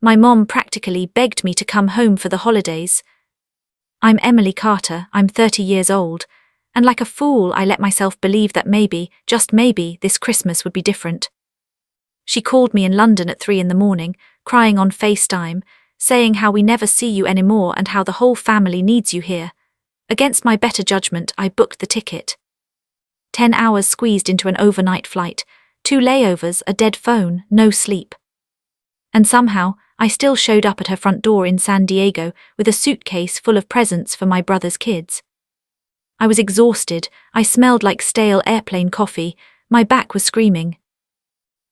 My mom practically begged me to come home for the holidays. I'm Emily Carter, I'm 30 years old, and like a fool I let myself believe that maybe, just maybe, this Christmas would be different. She called me in London at 3 a.m, crying on FaceTime, saying how we never see you anymore and how the whole family needs you here. Against my better judgment, I booked the ticket. 10 hours squeezed into an overnight flight, 2 layovers, a dead phone, no sleep. And somehow, I still showed up at her front door in San Diego with a suitcase full of presents for my brother's kids. I was exhausted, I smelled like stale airplane coffee, my back was screaming.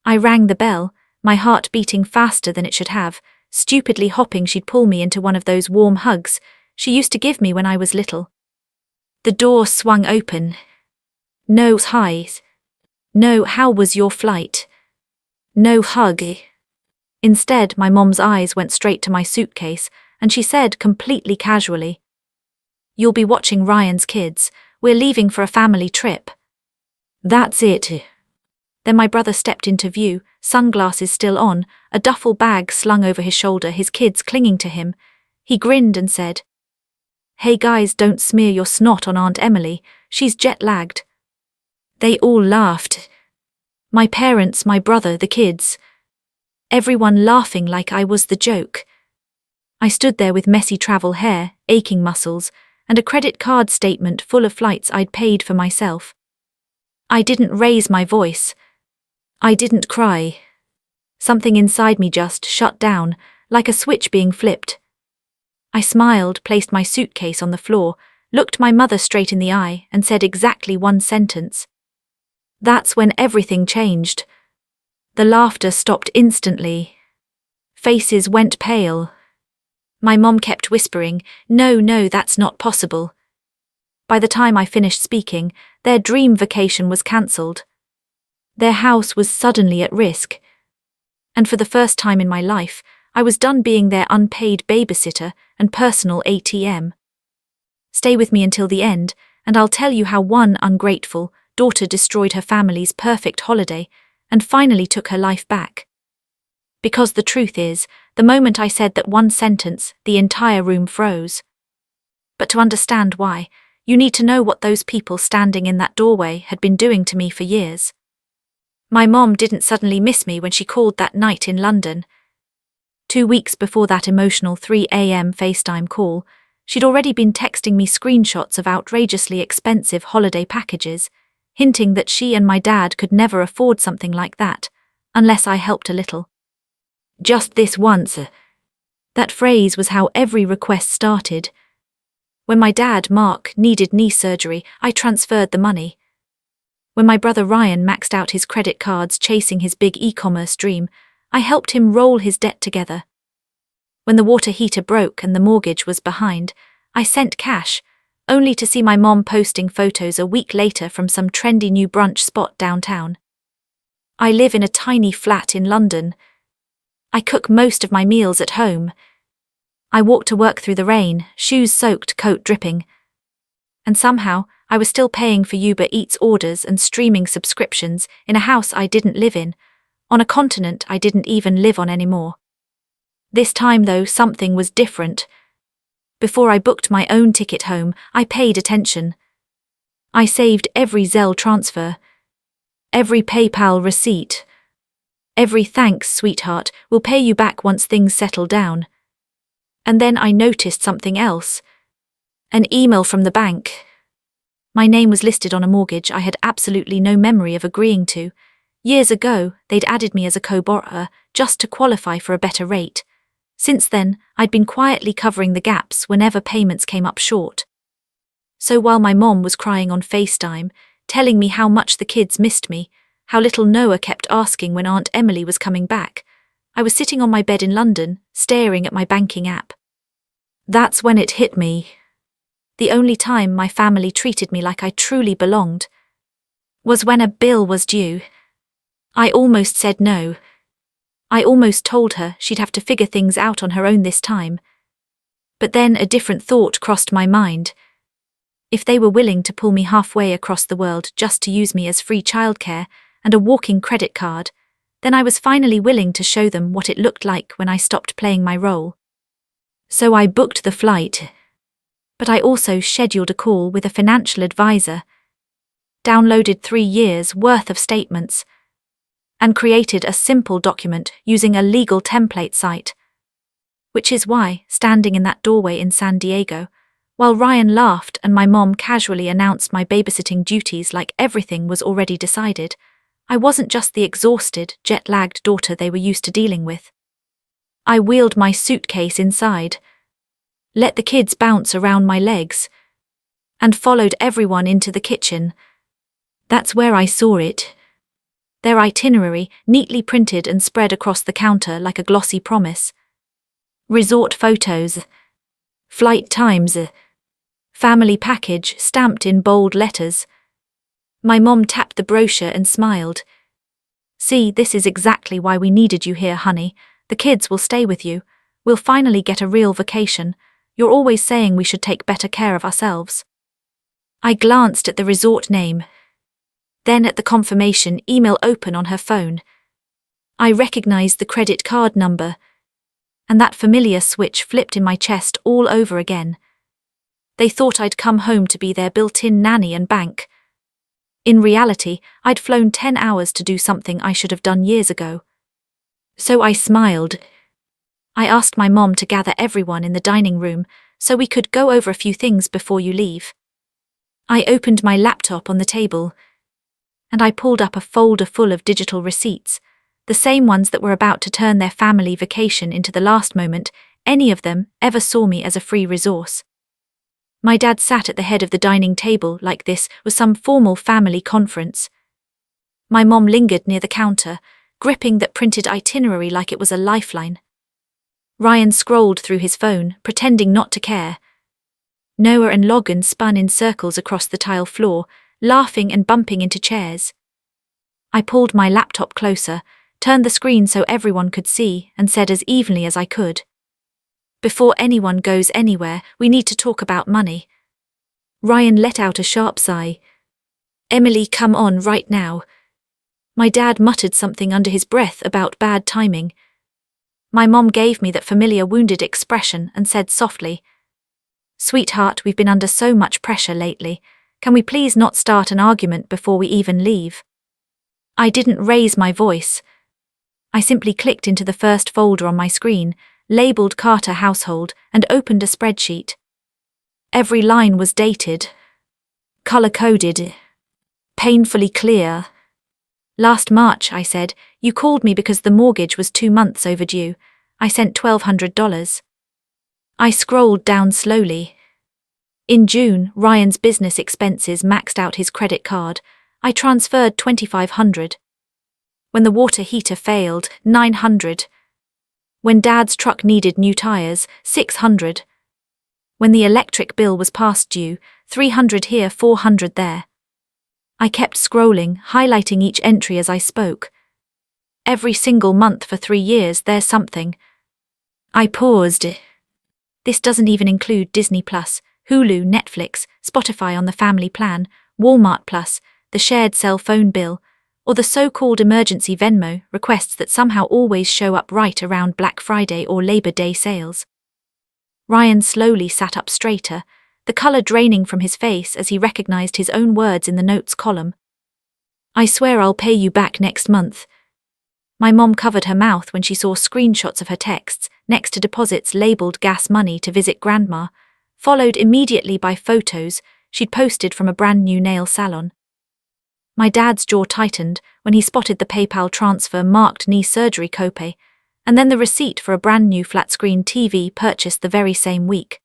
I rang the bell, my heart beating faster than it should have, stupidly hoping she'd pull me into one of those warm hugs she used to give me when I was little. The door swung open. No highs. No, how was your flight? No hug. Instead, my mom's eyes went straight to my suitcase, and she said completely casually, "You'll be watching Ryan's kids. We're leaving for a family trip." That's it. Then my brother stepped into view, sunglasses still on, a duffel bag slung over his shoulder, his kids clinging to him. He grinned and said, "Hey guys, don't smear your snot on Aunt Emily, she's jet-lagged." They all laughed. My parents, my brother, the kids. Everyone laughing like I was the joke. I stood there with messy travel hair, aching muscles, and a credit card statement full of flights I'd paid for myself. I didn't raise my voice. I didn't cry. Something inside me just shut down, like a switch being flipped. I smiled, placed my suitcase on the floor, looked my mother straight in the eye, and said exactly one sentence. That's when everything changed. The laughter stopped instantly. Faces went pale. My mom kept whispering, No, that's not possible." By the time I finished speaking, their dream vacation was cancelled. Their house was suddenly at risk. And for the first time in my life, I was done being their unpaid babysitter and personal ATM. Stay with me until the end, and I'll tell you how one ungrateful daughter destroyed her family's perfect holiday and finally took her life back. Because the truth is, the moment I said that one sentence, the entire room froze. But to understand why, you need to know what those people standing in that doorway had been doing to me for years. My mom didn't suddenly miss me when she called that night in London. 2 weeks before that emotional 3 a.m. FaceTime call, she'd already been texting me screenshots of outrageously expensive holiday packages, hinting that she and my dad could never afford something like that, unless I helped a little. Just this once. That phrase was how every request started. When my dad, Mark, needed knee surgery, I transferred the money. When my brother Ryan maxed out his credit cards chasing his big e-commerce dream, I helped him roll his debt together. When the water heater broke and the mortgage was behind, I sent cash, only to see my mom posting photos a week later from some trendy new brunch spot downtown. I live in a tiny flat in London. I cook most of my meals at home. I walk to work through the rain, shoes soaked, coat dripping. And somehow, I was still paying for Uber Eats orders and streaming subscriptions in a house I didn't live in, on a continent I didn't even live on anymore. This time, though, something was different. Before I booked my own ticket home, I paid attention. I saved every Zelle transfer, every PayPal receipt. Every "thanks, sweetheart, we'll pay you back once things settle down." And then I noticed something else. An email from the bank. My name was listed on a mortgage I had absolutely no memory of agreeing to. Years ago, they'd added me as a co-borrower just to qualify for a better rate. Since then, I'd been quietly covering the gaps whenever payments came up short. So while my mom was crying on FaceTime, telling me how much the kids missed me, how little Noah kept asking when Aunt Emily was coming back, I was sitting on my bed in London, staring at my banking app. That's when it hit me. The only time my family treated me like I truly belonged was when a bill was due. I almost said no. I almost told her she'd have to figure things out on her own this time. But then a different thought crossed my mind. If they were willing to pull me halfway across the world just to use me as free childcare and a walking credit card, then I was finally willing to show them what it looked like when I stopped playing my role. So I booked the flight. But I also scheduled a call with a financial advisor, downloaded 3 years' worth of statements, and created a simple document using a legal template site. Which is why, standing in that doorway in San Diego, while Ryan laughed and my mom casually announced my babysitting duties like everything was already decided, I wasn't just the exhausted, jet-lagged daughter they were used to dealing with. I wheeled my suitcase inside, let the kids bounce around my legs, and followed everyone into the kitchen. That's where I saw it. Their itinerary, neatly printed and spread across the counter like a glossy promise. Resort photos, flight times, family package stamped in bold letters. My mom tapped the brochure and smiled. See, this is exactly why we needed you here, honey. The kids will stay with you. We'll finally get a real vacation. You're always saying we should take better care of ourselves. I glanced at the resort name, then at the confirmation email open on her phone. I recognized the credit card number, and that familiar switch flipped in my chest all over again. They thought I'd come home to be their built-in nanny and bank. In reality, I'd flown 10 hours to do something I should have done years ago. So I smiled. I asked my mom to gather everyone in the dining room so we could go over a few things before you leave. I opened my laptop on the table, and I pulled up a folder full of digital receipts, the same ones that were about to turn their family vacation into the last moment any of them ever saw me as a free resource. My dad sat at the head of the dining table like this was some formal family conference. My mom lingered near the counter, gripping that printed itinerary like it was a lifeline. Ryan scrolled through his phone, pretending not to care. Noah and Logan spun in circles across the tile floor, laughing and bumping into chairs. I pulled my laptop closer, turned the screen so everyone could see, and said as evenly as I could, "Before anyone goes anywhere, we need to talk about money." Ryan let out a sharp sigh. "Emily, come on right now." My dad muttered something under his breath about bad timing. My mom gave me that familiar wounded expression and said softly, "Sweetheart, we've been under so much pressure lately. Can we please not start an argument before we even leave?" I didn't raise my voice. I simply clicked into the first folder on my screen, labeled Carter Household, and opened a spreadsheet. Every line was dated, color-coded, painfully clear. "Last March," I said, "you called me because the mortgage was 2 months overdue. I sent $1,200. I scrolled down slowly. In June, Ryan's business expenses maxed out his credit card. I transferred $2,500. When the water heater failed, $900. When Dad's truck needed new tires, $600. When the electric bill was past due, $300 here, $400 there. I kept scrolling, highlighting each entry as I spoke. Every single month for 3 years, there's something. I paused. This doesn't even include Disney+, Hulu, Netflix, Spotify on the family plan, Walmart Plus, the shared cell phone bill, or the so-called emergency Venmo requests that somehow always show up right around Black Friday or Labor Day sales. Ryan slowly sat up straighter, the color draining from his face as he recognized his own words in the notes column. "I swear I'll pay you back next month." My mom covered her mouth when she saw screenshots of her texts next to deposits labeled gas money to visit grandma, followed immediately by photos she'd posted from a brand new nail salon. My dad's jaw tightened when he spotted the PayPal transfer marked knee surgery copay, and then the receipt for a brand new flat-screen TV purchased the very same week.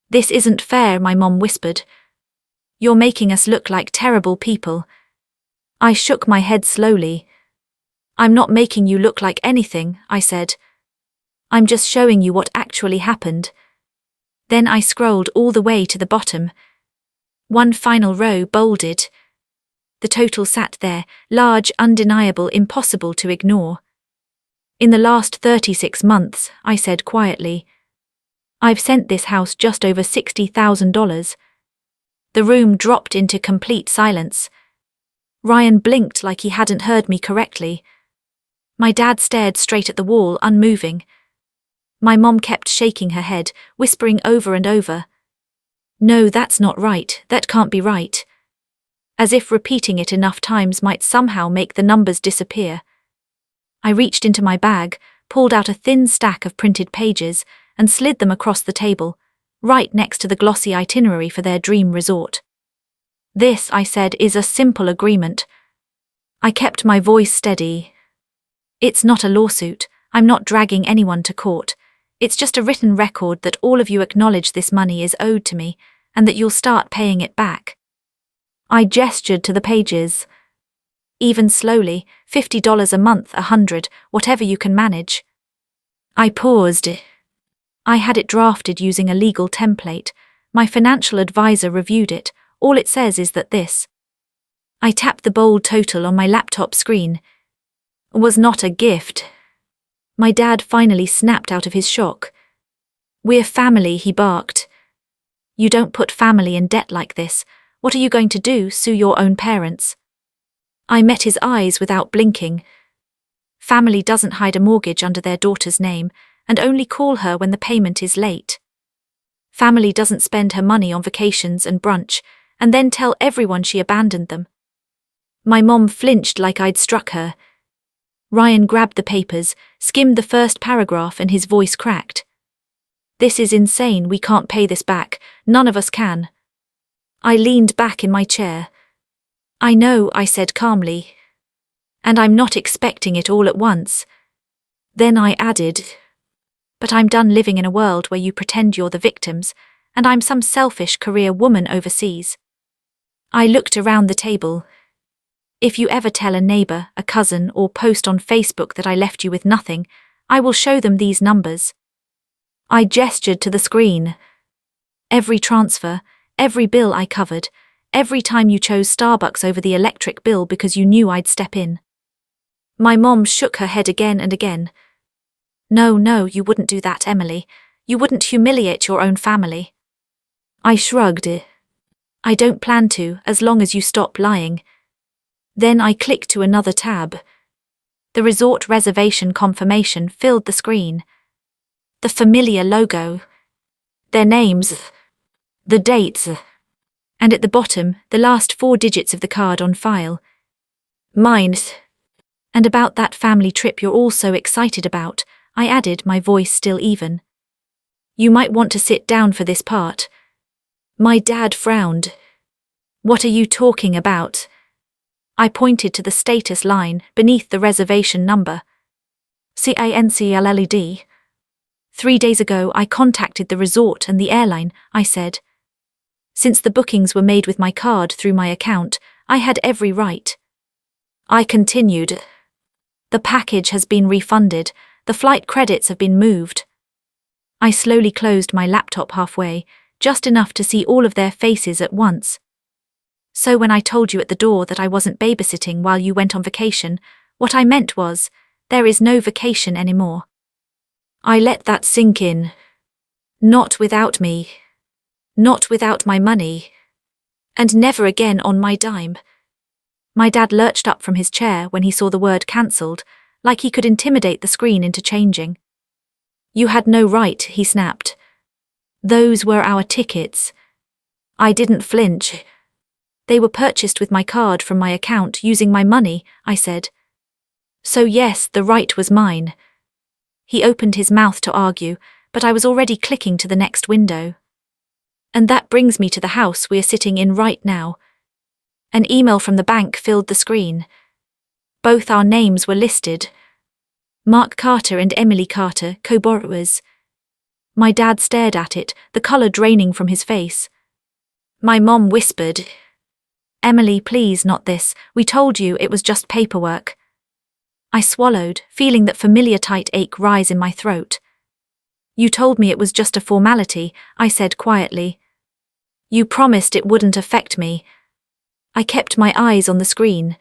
"This isn't fair," my mom whispered. "You're making us look like terrible people." I shook my head slowly. "I'm not making you look like anything," I said. "I'm just showing you what actually happened." Then I scrolled all the way to the bottom. One final row bolded. The total sat there, large, undeniable, impossible to ignore. "In the last 36 months, I said quietly, "I've sent this house just over $60,000. The room dropped into complete silence. Ryan blinked like he hadn't heard me correctly. My dad stared straight at the wall, unmoving. My mom kept shaking her head, whispering over and over, "No, that's not right, that can't be right," as if repeating it enough times might somehow make the numbers disappear. I reached into my bag, pulled out a thin stack of printed pages, and slid them across the table, right next to the glossy itinerary for their dream resort. "This," I said, "is a simple agreement." I kept my voice steady. "It's not a lawsuit, I'm not dragging anyone to court. It's just a written record that all of you acknowledge this money is owed to me, and that you'll start paying it back." I gestured to the pages. "Even slowly, $50 a month, 100, whatever you can manage." I paused. I had it drafted using a legal template. My financial advisor reviewed it. All it says is that this. I tapped the bold total on my laptop screen. Was not a gift. My dad finally snapped out of his shock. "We're family," he barked. "You don't put family in debt like this. What are you going to do, sue your own parents?" I met his eyes without blinking. Family doesn't hide a mortgage under their daughter's name and only call her when the payment is late. Family doesn't spend her money on vacations and brunch and then tell everyone she abandoned them. My mom flinched like I'd struck her. Ryan grabbed the papers, skimmed the first paragraph, and his voice cracked. "This is insane, we can't pay this back, none of us can." I leaned back in my chair. "I know," I said calmly. "And I'm not expecting it all at once." Then I added, "But I'm done living in a world where you pretend you're the victims, and I'm some selfish career woman overseas." I looked around the table. "If you ever tell a neighbor, a cousin, or post on Facebook that I left you with nothing, I will show them these numbers." I gestured to the screen. "Every transfer, every bill I covered, every time you chose Starbucks over the electric bill because you knew I'd step in." My mom shook her head again and again. No, you wouldn't do that, Emily. You wouldn't humiliate your own family." I shrugged. "I don't plan to, as long as you stop lying." Then I clicked to another tab. The resort reservation confirmation filled the screen. The familiar logo. Their names. The dates. And at the bottom, the last 4 digits of the card on file. Mine. "And about that family trip you're all so excited about," I added, my voice still even. "You might want to sit down for this part." My dad frowned. "What are you talking about?" I pointed to the status line beneath the reservation number. "CANCELLED. 3 days ago I contacted the resort and the airline," I said. "Since the bookings were made with my card through my account, I had every right." I continued. "The package has been refunded, the flight credits have been moved." I slowly closed my laptop halfway, just enough to see all of their faces at once. "So when I told you at the door that I wasn't babysitting while you went on vacation, what I meant was, there is no vacation anymore." I let that sink in. Not without me. Not without my money. And never again on my dime. My dad lurched up from his chair when he saw the word cancelled, like he could intimidate the screen into changing. "You had no right," he snapped. "Those were our tickets." I didn't flinch. "They were purchased with my card from my account using my money," I said. "So yes, the right was mine." He opened his mouth to argue, but I was already clicking to the next window. "And that brings me to the house we are sitting in right now." An email from the bank filled the screen. Both our names were listed. Mark Carter and Emily Carter, co-borrowers. My dad stared at it, the color draining from his face. My mom whispered, "Emily, please, not this. We told you it was just paperwork." I swallowed, feeling that familiar tight ache rise in my throat. "You told me it was just a formality," I said quietly. "You promised it wouldn't affect me." I kept my eyes on the screen.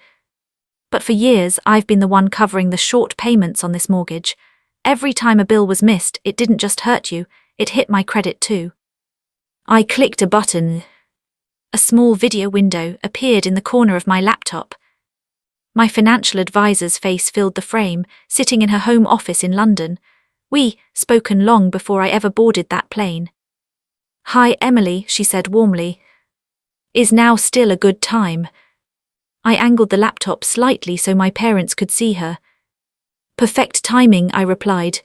"But for years I've been the one covering the short payments on this mortgage. Every time a bill was missed, it didn't just hurt you, it hit my credit too." I clicked a button. A small video window appeared in the corner of my laptop. My financial advisor's face filled the frame, sitting in her home office in London. We, spoken long before I ever boarded that plane. "Hi, Emily," she said warmly. "Is now still a good time?" I angled the laptop slightly so my parents could see her. "Perfect timing," I replied.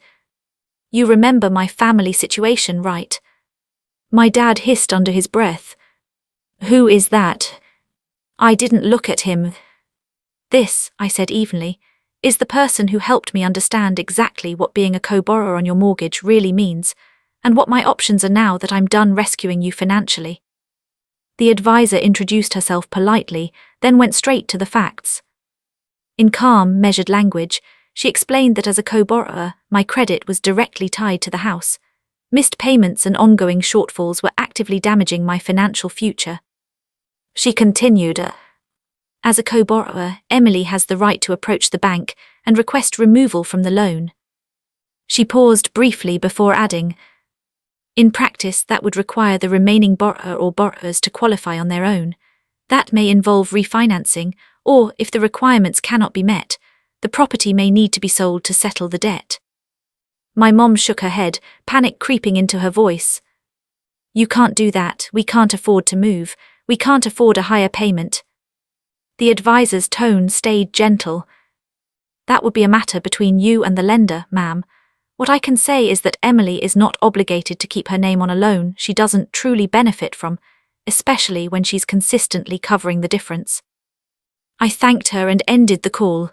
"You remember my family situation, right?" My dad hissed under his breath. "Who is that?" I didn't look at him. "This," I said evenly, "is the person who helped me understand exactly what being a co-borrower on your mortgage really means, and what my options are now that I'm done rescuing you financially." The advisor introduced herself politely, then went straight to the facts. In calm, measured language, she explained that as a co-borrower, my credit was directly tied to the house. Missed payments and ongoing shortfalls were actively damaging my financial future. She continued, "As a co-borrower, Emily has the right to approach the bank and request removal from the loan." She paused briefly before adding, "In practice, that would require the remaining borrower or borrowers to qualify on their own. That may involve refinancing, or, if the requirements cannot be met, the property may need to be sold to settle the debt." My mom shook her head, panic creeping into her voice. "You can't do that, we can't afford to move, we can't afford a higher payment." The advisor's tone stayed gentle. "That would be a matter between you and the lender, ma'am. What I can say is that Emily is not obligated to keep her name on a loan she doesn't truly benefit from, especially when she's consistently covering the difference." I thanked her and ended the call.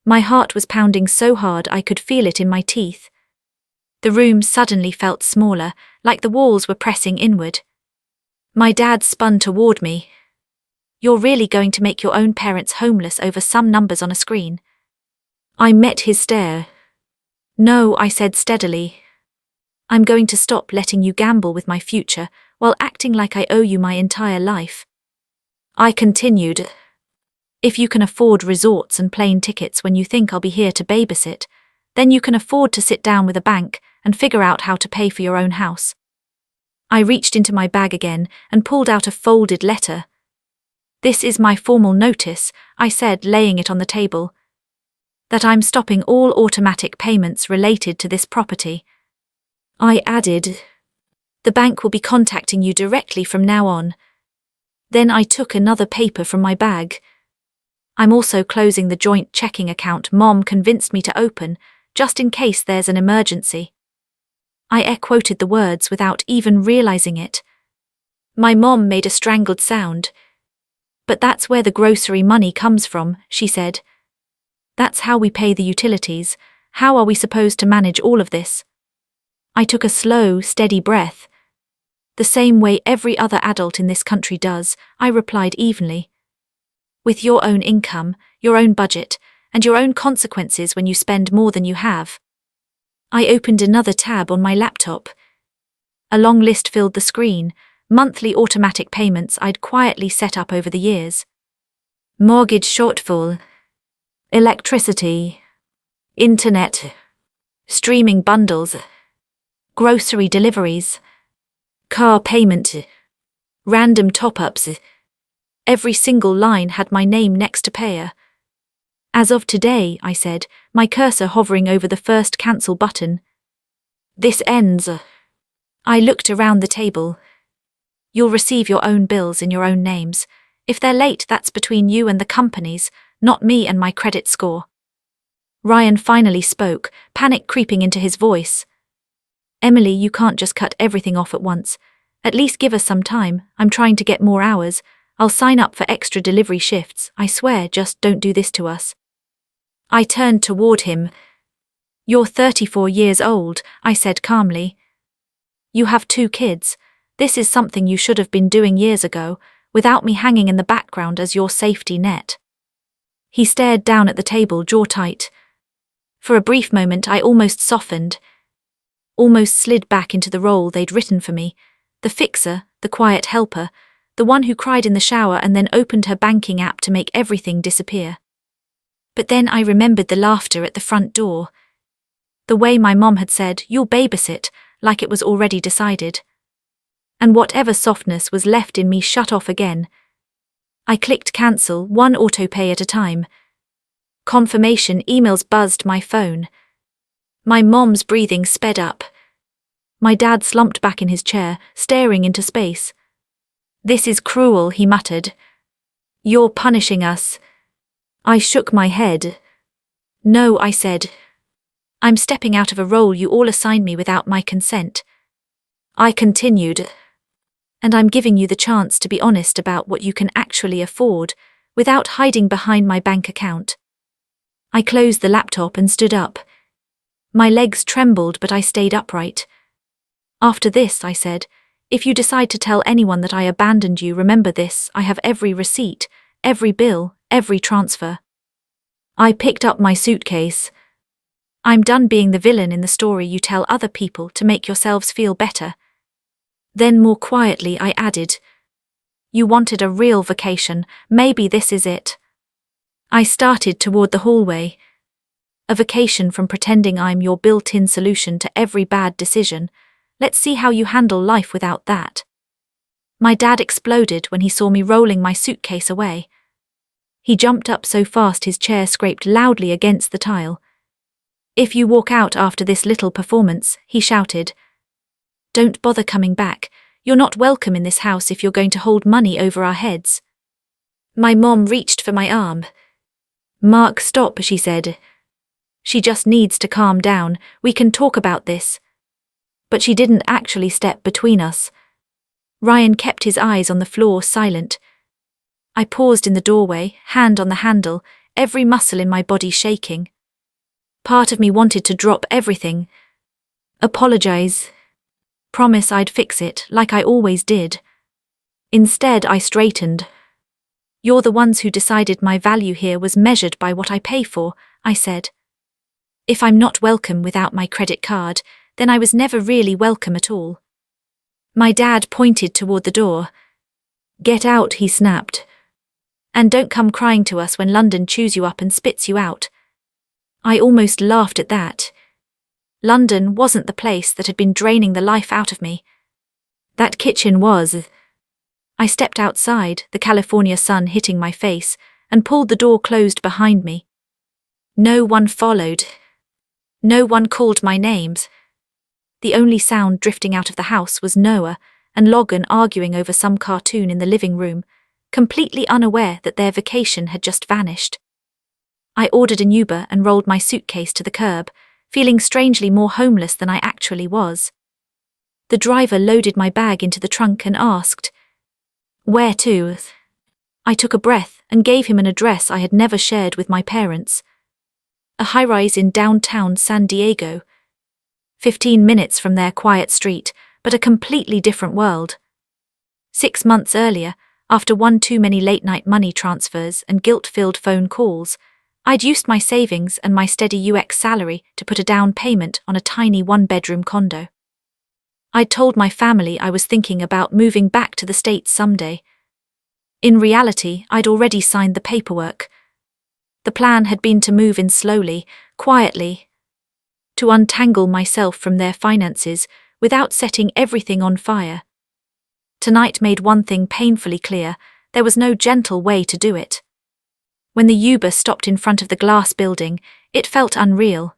My heart was pounding so hard I could feel it in my teeth. The room suddenly felt smaller, like the walls were pressing inward. My dad spun toward me. "You're really going to make your own parents homeless over some numbers on a screen?" I met his stare. "No," I said steadily. "I'm going to stop letting you gamble with my future while acting like I owe you my entire life." I continued, "If you can afford resorts and plane tickets when you think I'll be here to babysit, then you can afford to sit down with a bank and figure out how to pay for your own house." I reached into my bag again and pulled out a folded letter. "This is my formal notice," I said, laying it on the table, "that I'm stopping all automatic payments related to this property." I added, "The bank will be contacting you directly from now on." Then I took another paper from my bag. "I'm also closing the joint checking account Mom convinced me to open, just in case there's an emergency." I air-quoted the words without even realizing it. My mom made a strangled sound. "But that's where the grocery money comes from," she said. "That's how we pay the utilities. How are we supposed to manage all of this?" I took a slow, steady breath. "The same way every other adult in this country does," I replied evenly. "With your own income, your own budget, and your own consequences when you spend more than you have." I opened another tab on my laptop. A long list filled the screen, monthly automatic payments I'd quietly set up over the years. Mortgage shortfall, electricity, internet, streaming bundles, grocery deliveries, car payment, random top-ups. Every single line had my name next to payer. "As of today," I said, my cursor hovering over the first cancel button. "This ends." I looked around the table. "You'll receive your own bills in your own names. If they're late, that's between you and the companies, not me and my credit score." Ryan finally spoke, panic creeping into his voice. "Emily, you can't just cut everything off at once. At least give us some time. I'm trying to get more hours. I'll sign up for extra delivery shifts. I swear, just don't do this to us." I turned toward him. "You're 34 years old," I said calmly. "You have 2 kids. This is something you should have been doing years ago, without me hanging in the background as your safety net." He stared down at the table, jaw tight. For a brief moment I almost softened, almost slid back into the role they'd written for me, the fixer, the quiet helper, the one who cried in the shower and then opened her banking app to make everything disappear. But then I remembered the laughter at the front door. The way my mom had said, "You'll babysit," like it was already decided. And whatever softness was left in me shut off again. I clicked cancel, one autopay at a time, Confirmation emails buzzed my phone. My mom's breathing sped up. My dad slumped back in his chair, staring into space. "This is cruel," he muttered. "You're punishing us." I shook my head. "No," I said. "I'm stepping out of a role you all assigned me without my consent." I continued. "And I'm giving you the chance to be honest about what you can actually afford, without hiding behind my bank account." I closed the laptop and stood up. My legs trembled, but I stayed upright. "After this," I said, "if you decide to tell anyone that I abandoned you, remember this: I have every receipt, every bill, every transfer." I picked up my suitcase. "I'm done being the villain in the story you tell other people to make yourselves feel better." Then more quietly I added, "You wanted a real vacation, maybe this is it." I started toward the hallway. "A vacation from pretending I'm your built-in solution to every bad decision. Let's see how you handle life without that." My dad exploded when he saw me rolling my suitcase away. He jumped up so fast his chair scraped loudly against the tile. "If you walk out after this little performance," he shouted, "don't bother coming back. You're not welcome in this house if you're going to hold money over our heads." My mom reached for my arm. "Mark, stop," she said. "She just needs to calm down. We can talk about this." But she didn't actually step between us. Ryan kept his eyes on the floor, silent. I paused in the doorway, hand on the handle, every muscle in my body shaking. Part of me wanted to drop everything. Apologize. Promise I'd fix it, like I always did. Instead, I straightened. "You're the ones who decided my value here was measured by what I pay for," I said. "If I'm not welcome without my credit card, then I was never really welcome at all." My dad pointed toward the door. "Get out," he snapped. "And don't come crying to us when London chews you up and spits you out." I almost laughed at that. London wasn't the place that had been draining the life out of me. That kitchen was. I stepped outside, the California sun hitting my face, and pulled the door closed behind me. No one followed. No one called my names. The only sound drifting out of the house was Noah and Logan arguing over some cartoon in the living room, completely unaware that their vacation had just vanished. I ordered an Uber and rolled my suitcase to the curb, feeling strangely more homeless than I actually was. The driver loaded my bag into the trunk and asked, "Where to?" I took a breath and gave him an address I had never shared with my parents. A high-rise in downtown San Diego. 15 minutes from their quiet street, but a completely different world. 6 months earlier, after one too many late-night money transfers and guilt-filled phone calls, I'd used my savings and my steady UX salary to put a down payment on a tiny one-bedroom condo. I'd told my family I was thinking about moving back to the States someday. In reality, I'd already signed the paperwork. The plan had been to move in slowly, quietly, to untangle myself from their finances without setting everything on fire. Tonight made one thing painfully clear: there was no gentle way to do it. When the Uber stopped in front of the glass building, it felt unreal.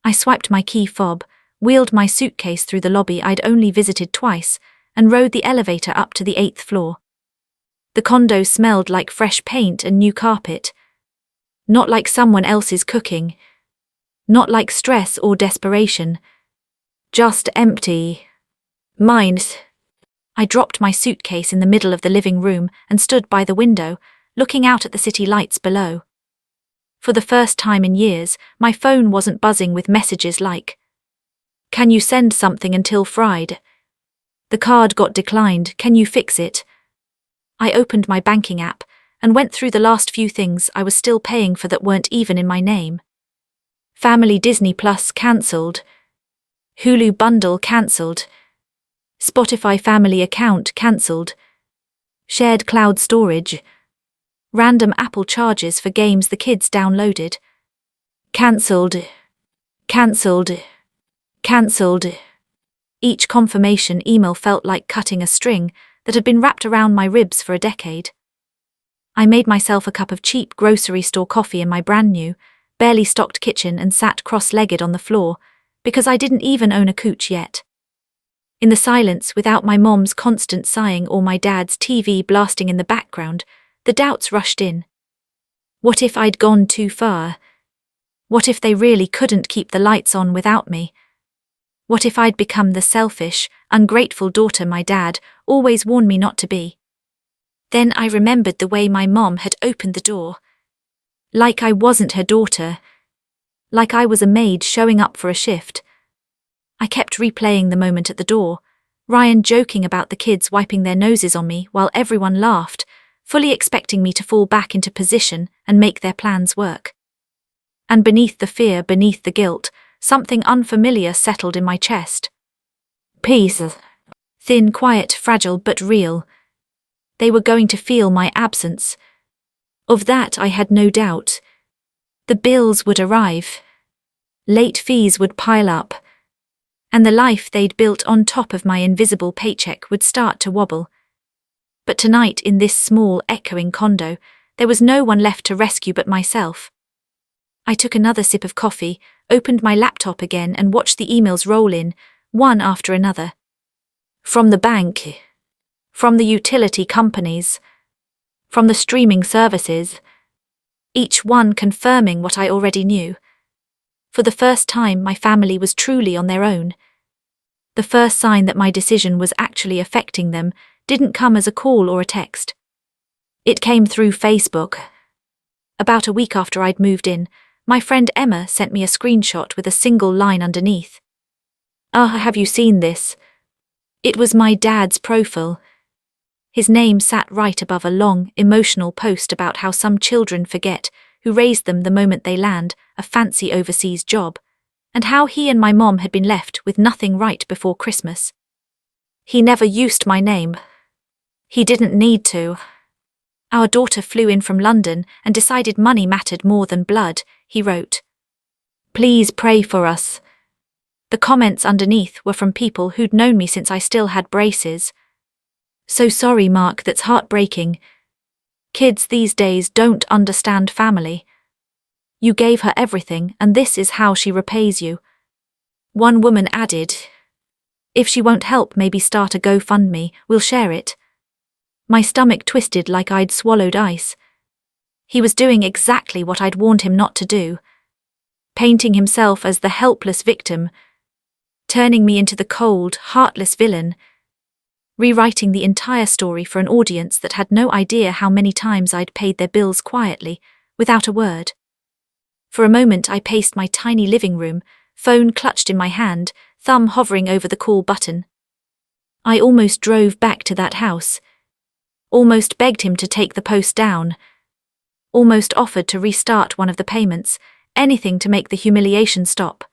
I swiped my key fob, wheeled my suitcase through the lobby I'd only visited twice, and rode the elevator up to the 8th floor. The condo smelled like fresh paint and new carpet. Not like someone else's cooking. Not like stress or desperation. Just empty. Mine. I dropped my suitcase in the middle of the living room and stood by the window, looking out at the city lights below. For the first time in years, my phone wasn't buzzing with messages like, "Can you send something until Friday? The card got declined, can you fix it?" I opened my banking app and went through the last few things I was still paying for that weren't even in my name. Family Disney Plus cancelled. Hulu bundle cancelled. Spotify family account cancelled. Shared cloud storage. Random Apple charges for games the kids downloaded. Cancelled. Cancelled. Cancelled. Each confirmation email felt like cutting a string that had been wrapped around my ribs for a decade. I made myself a cup of cheap grocery store coffee in my brand new, barely stocked kitchen and sat cross-legged on the floor, because I didn't even own a couch yet. In the silence, without my mom's constant sighing or my dad's TV blasting in the background, the doubts rushed in. What if I'd gone too far? What if they really couldn't keep the lights on without me? What if I'd become the selfish, ungrateful daughter my dad always warned me not to be? Then I remembered the way my mom had opened the door. Like I wasn't her daughter. Like I was a maid showing up for a shift. I kept replaying the moment at the door, Ryan joking about the kids wiping their noses on me while everyone laughed, fully expecting me to fall back into position and make their plans work. And beneath the fear, beneath the guilt, something unfamiliar settled in my chest. Peace. Thin, quiet, fragile, but real. They were going to feel my absence. Of that I had no doubt. The bills would arrive. Late fees would pile up. And the life they'd built on top of my invisible paycheck would start to wobble. But tonight, in this small, echoing condo, there was no one left to rescue but myself. I took another sip of coffee, opened my laptop again and watched the emails roll in, one after another. From the bank. From the utility companies. From the streaming services. Each one confirming what I already knew. For the first time, my family was truly on their own. The first sign that my decision was actually affecting them didn't come as a call or a text. It came through Facebook. About a week after I'd moved in, my friend Emma sent me a screenshot with a single line underneath. Have you seen this? It was my dad's profile. His name sat right above a long, emotional post about how some children forget who raised them the moment they land a fancy overseas job, and how he and my mom had been left with nothing right before Christmas. He never used my name. He didn't need to. Our daughter flew in from London and decided money mattered more than blood, he wrote. Please pray for us. The comments underneath were from people who'd known me since I still had braces. So sorry, Mark, that's heartbreaking. Kids these days don't understand family. You gave her everything, and this is how she repays you. One woman added, if she won't help, maybe start a GoFundMe, we'll share it. My stomach twisted like I'd swallowed ice. He was doing exactly what I'd warned him not to do. Painting himself as the helpless victim. Turning me into the cold, heartless villain. Rewriting the entire story for an audience that had no idea how many times I'd paid their bills quietly, without a word. For a moment I paced my tiny living room, phone clutched in my hand, thumb hovering over the call button. I almost drove back to that house. Almost begged him to take the post down. Almost offered to restart one of the payments, anything to make the humiliation stop.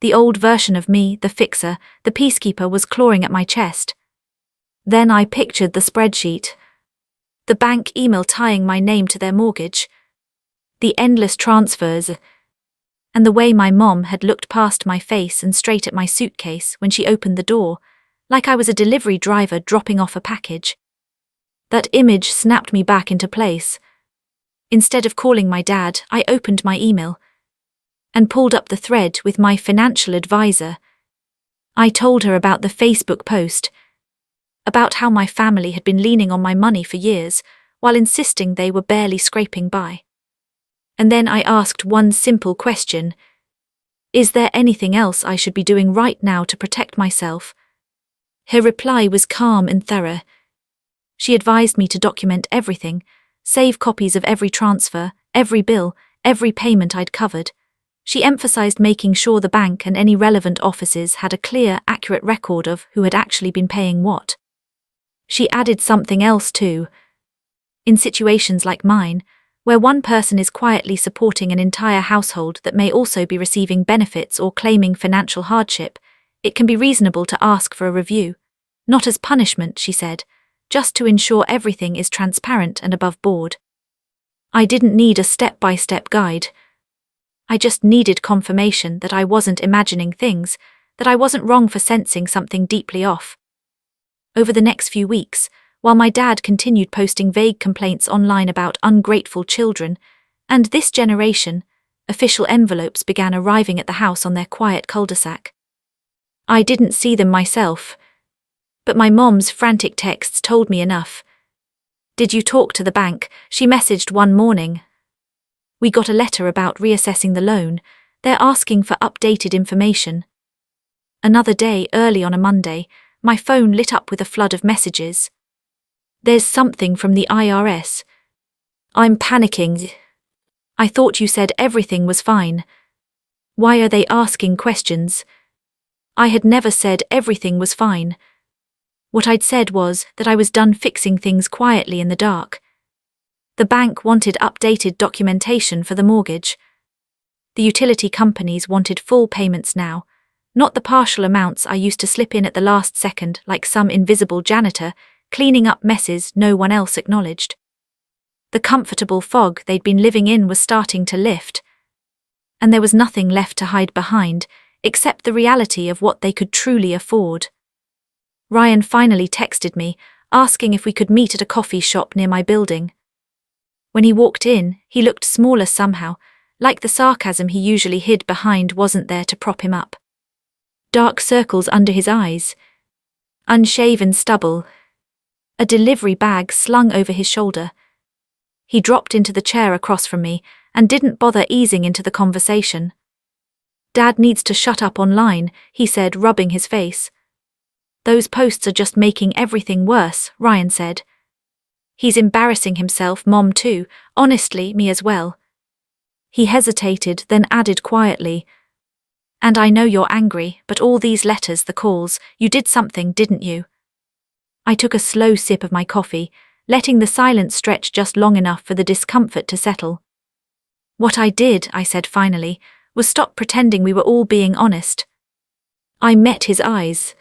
The old version of me, the fixer, the peacekeeper, was clawing at my chest. Then I pictured the spreadsheet. The bank email tying my name to their mortgage. The endless transfers. And the way my mom had looked past my face and straight at my suitcase when she opened the door, like I was a delivery driver dropping off a package. That image snapped me back into place. Instead of calling my dad, I opened my email and pulled up the thread with my financial advisor. I told her about the Facebook post, about how my family had been leaning on my money for years while insisting they were barely scraping by. And then I asked one simple question. Is there anything else I should be doing right now to protect myself? Her reply was calm and thorough. She advised me to document everything, save copies of every transfer, every bill, every payment I'd covered. She emphasized making sure the bank and any relevant offices had a clear, accurate record of who had actually been paying what. She added something else too. In situations like mine, where one person is quietly supporting an entire household that may also be receiving benefits or claiming financial hardship, it can be reasonable to ask for a review. Not as punishment, she said, just to ensure everything is transparent and above board. I didn't need a step-by-step guide. I just needed confirmation that I wasn't imagining things, that I wasn't wrong for sensing something deeply off. Over the next few weeks, while my dad continued posting vague complaints online about ungrateful children, and this generation, official envelopes began arriving at the house on their quiet cul-de-sac. I didn't see them myself, but my mom's frantic texts told me enough. "Did you talk to the bank?" she messaged one morning. "We got a letter about reassessing the loan. They're asking for updated information." Another day, early on a Monday, my phone lit up with a flood of messages. "There's something from the IRS. I'm panicking. I thought you said everything was fine. Why are they asking questions?" I had never said everything was fine. What I'd said was that I was done fixing things quietly in the dark. The bank wanted updated documentation for the mortgage. The utility companies wanted full payments now, not the partial amounts I used to slip in at the last second like some invisible janitor, cleaning up messes no one else acknowledged. The comfortable fog they'd been living in was starting to lift, and there was nothing left to hide behind except the reality of what they could truly afford. Ryan finally texted me, asking if we could meet at a coffee shop near my building. When he walked in, he looked smaller somehow, like the sarcasm he usually hid behind wasn't there to prop him up. Dark circles under his eyes, unshaven stubble, a delivery bag slung over his shoulder. He dropped into the chair across from me and didn't bother easing into the conversation. "Dad needs to shut up online," he said, rubbing his face. "Those posts are just making everything worse," Ryan said. "He's embarrassing himself, Mom too, honestly, me as well." He hesitated, then added quietly, "And I know you're angry, but all these letters, the calls, you did something, didn't you?" I took a slow sip of my coffee, letting the silence stretch just long enough for the discomfort to settle. "What I did," I said finally, "was stop pretending we were all being honest." I met his eyes.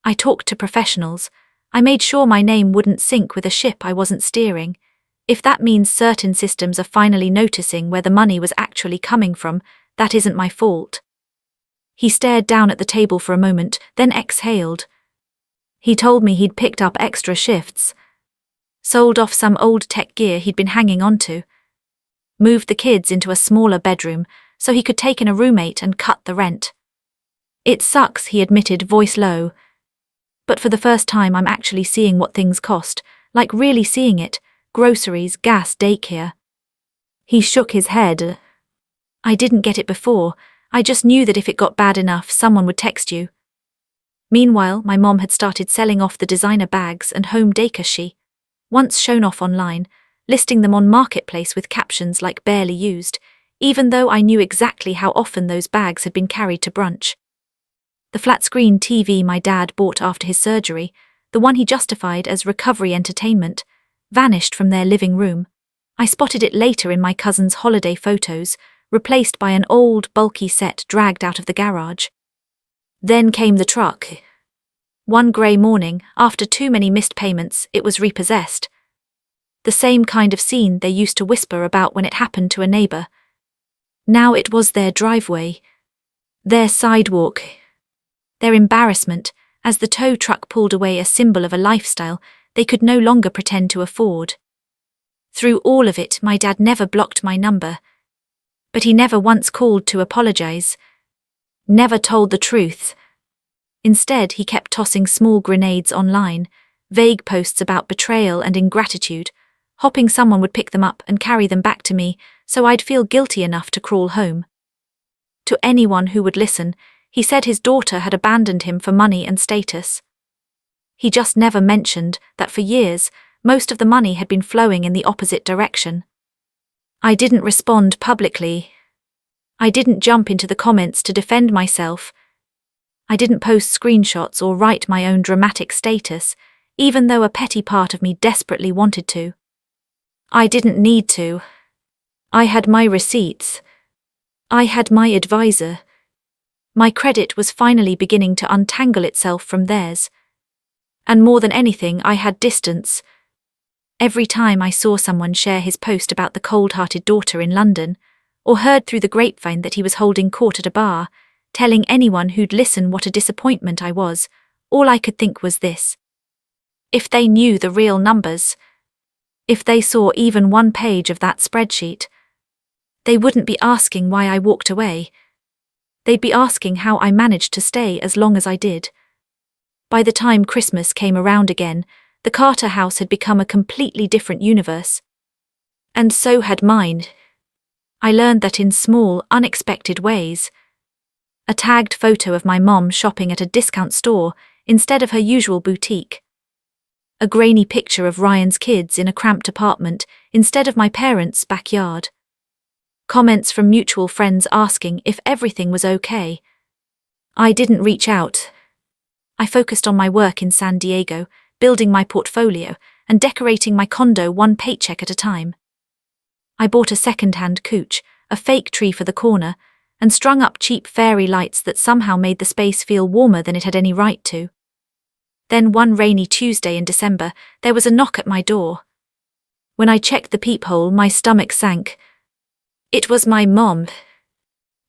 I talked to professionals. I made sure my name wouldn't sink with a ship I wasn't steering. If that means certain systems are finally noticing where the money was actually coming from, that isn't my fault. He stared down at the table for a moment, then exhaled. He told me he'd picked up extra shifts, sold off some old tech gear he'd been hanging onto, moved the kids into a smaller bedroom so he could take in a roommate and cut the rent. "It sucks," he admitted, voice low. "But for the first time I'm actually seeing what things cost, like really seeing it, groceries, gas, daycare." He shook his head. "I didn't get it before, I just knew that if it got bad enough someone would text you." Meanwhile, my mom had started selling off the designer bags and home decor she once shown off online, listing them on Marketplace with captions like "barely used," even though I knew exactly how often those bags had been carried to brunch. The flat-screen TV my dad bought after his surgery, the one he justified as recovery entertainment, vanished from their living room. I spotted it later in my cousin's holiday photos, replaced by an old, bulky set dragged out of the garage. Then came the truck. One grey morning, after too many missed payments, it was repossessed. The same kind of scene they used to whisper about when it happened to a neighbour. Now it was their driveway, their sidewalk, their embarrassment, as the tow truck pulled away, a symbol of a lifestyle they could no longer pretend to afford. Through all of it, my dad never blocked my number. But he never once called to apologize. Never told the truth. Instead, he kept tossing small grenades online, vague posts about betrayal and ingratitude, hoping someone would pick them up and carry them back to me so I'd feel guilty enough to crawl home. To anyone who would listen, he said his daughter had abandoned him for money and status. He just never mentioned that for years, most of the money had been flowing in the opposite direction. I didn't respond publicly. I didn't jump into the comments to defend myself. I didn't post screenshots or write my own dramatic status, even though a petty part of me desperately wanted to. I didn't need to. I had my receipts. I had my advisor. My credit was finally beginning to untangle itself from theirs. And more than anything, I had distance. Every time I saw someone share his post about the cold-hearted daughter in London, or heard through the grapevine that he was holding court at a bar, telling anyone who'd listen what a disappointment I was, all I could think was this: If they knew the real numbers, if they saw even one page of that spreadsheet, they wouldn't be asking why I walked away. They'd be asking how I managed to stay as long as I did. By the time Christmas came around again, the Carter house had become a completely different universe. And so had mine. I learned that in small, unexpected ways. A tagged photo of my mom shopping at a discount store instead of her usual boutique. A grainy picture of Ryan's kids in a cramped apartment instead of my parents' backyard. Comments from mutual friends asking if everything was okay. I didn't reach out. I focused on my work in San Diego, building my portfolio, and decorating my condo one paycheck at a time. I bought a second-hand couch, a fake tree for the corner, and strung up cheap fairy lights that somehow made the space feel warmer than it had any right to. Then one rainy Tuesday in December, there was a knock at my door. When I checked the peephole, my stomach sank. It was my mom.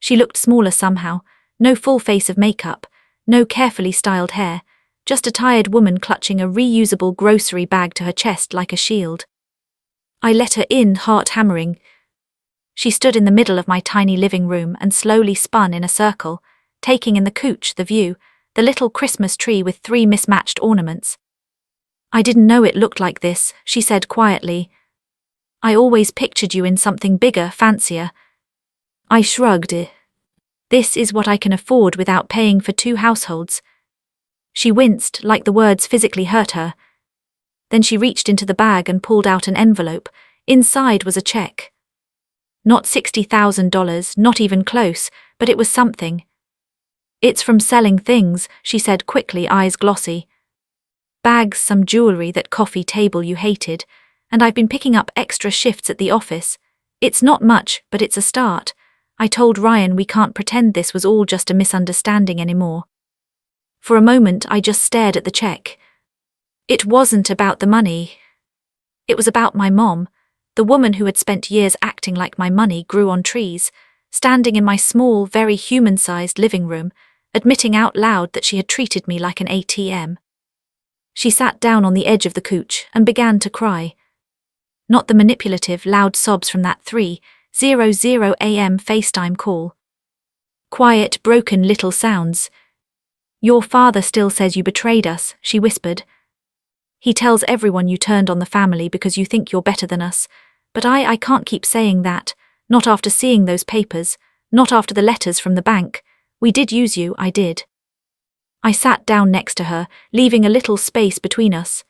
She looked smaller somehow, no full face of makeup, no carefully styled hair, just a tired woman clutching a reusable grocery bag to her chest like a shield. I let her in, heart hammering. She stood in the middle of my tiny living room and slowly spun in a circle, taking in the couch, the view, the little Christmas tree with 3 mismatched ornaments. "I didn't know it looked like this," she said quietly. "I always pictured you in something bigger, fancier." I shrugged. "This is what I can afford without paying for 2 households." She winced, like the words physically hurt her. Then she reached into the bag and pulled out an envelope. Inside was a check. Not $60,000, not even close, but it was something. "It's from selling things," she said quickly, eyes glossy. "Bags, some jewelry, that coffee table you hated, and I've been picking up extra shifts at the office. It's not much, but it's a start. I told Ryan we can't pretend this was all just a misunderstanding anymore." For a moment I just stared at the check. It wasn't about the money. It was about my mom, the woman who had spent years acting like my money grew on trees, standing in my small, very human-sized living room, admitting out loud that she had treated me like an ATM. She sat down on the edge of the couch and began to cry. Not the manipulative, loud sobs from that 3:00 a.m. FaceTime call. Quiet, broken little sounds. "Your father still says you betrayed us," she whispered. "He tells everyone you turned on the family because you think you're better than us. But I can't keep saying that, not after seeing those papers, not after the letters from the bank. We did use you, I did." I sat down next to her, leaving a little space between us.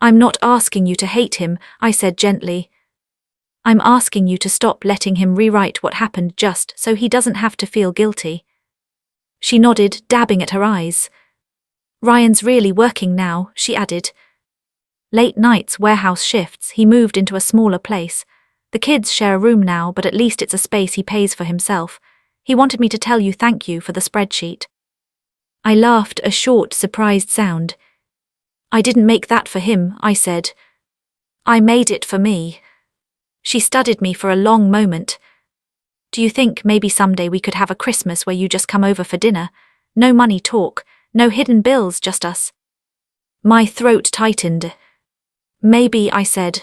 "I'm not asking you to hate him," I said gently. "I'm asking you to stop letting him rewrite what happened just so he doesn't have to feel guilty." She nodded, dabbing at her eyes. "Ryan's really working now," she added. "Late nights, warehouse shifts, he moved into a smaller place. The kids share a room now, but at least it's a space he pays for himself. He wanted me to tell you thank you for the spreadsheet." I laughed, a short, surprised sound. "I didn't make that for him," I said. "I made it for me." She studied me for a long moment. "Do you think maybe someday we could have a Christmas where you just come over for dinner? No money talk, no hidden bills, just us." My throat tightened. "Maybe," I said.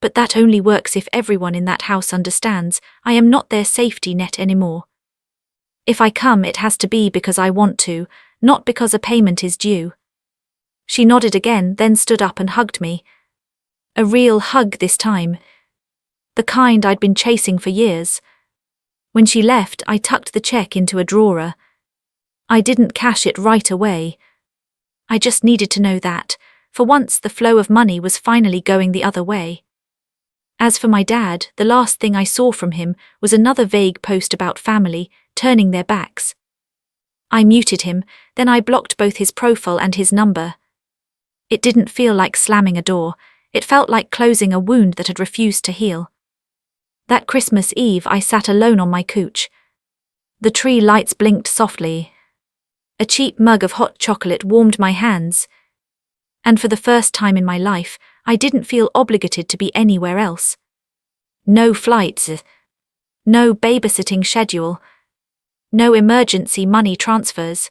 "But that only works if everyone in that house understands I am not their safety net anymore. If I come, it has to be because I want to, not because a payment is due." She nodded again, then stood up and hugged me. A real hug this time. The kind I'd been chasing for years. When she left, I tucked the check into a drawer. I didn't cash it right away. I just needed to know that, for once, the flow of money was finally going the other way. As for my dad, the last thing I saw from him was another vague post about family turning their backs. I muted him, then I blocked both his profile and his number. It didn't feel like slamming a door, it felt like closing a wound that had refused to heal. That Christmas Eve I sat alone on my couch. The tree lights blinked softly. A cheap mug of hot chocolate warmed my hands. And for the first time in my life, I didn't feel obligated to be anywhere else. No flights. No babysitting schedule. No emergency money transfers.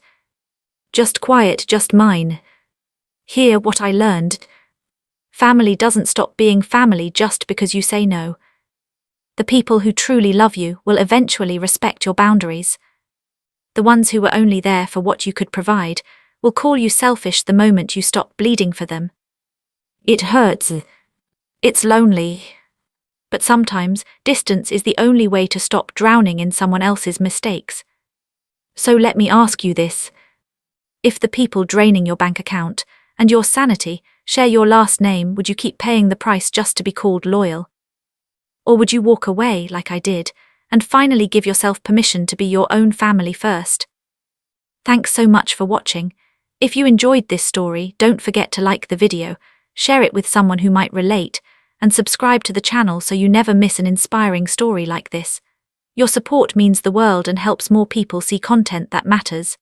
Just quiet, just mine. Hear what I learned. Family doesn't stop being family just because you say no. The people who truly love you will eventually respect your boundaries. The ones who were only there for what you could provide will call you selfish the moment you stop bleeding for them. It hurts. It's lonely. But sometimes, distance is the only way to stop drowning in someone else's mistakes. So let me ask you this. If the people draining your bank account and your sanity share your last name, would you keep paying the price just to be called loyal? Or would you walk away like I did and finally give yourself permission to be your own family first? Thanks so much for watching. If you enjoyed this story, don't forget to like the video, share it with someone who might relate, and subscribe to the channel so you never miss an inspiring story like this. Your support means the world and helps more people see content that matters.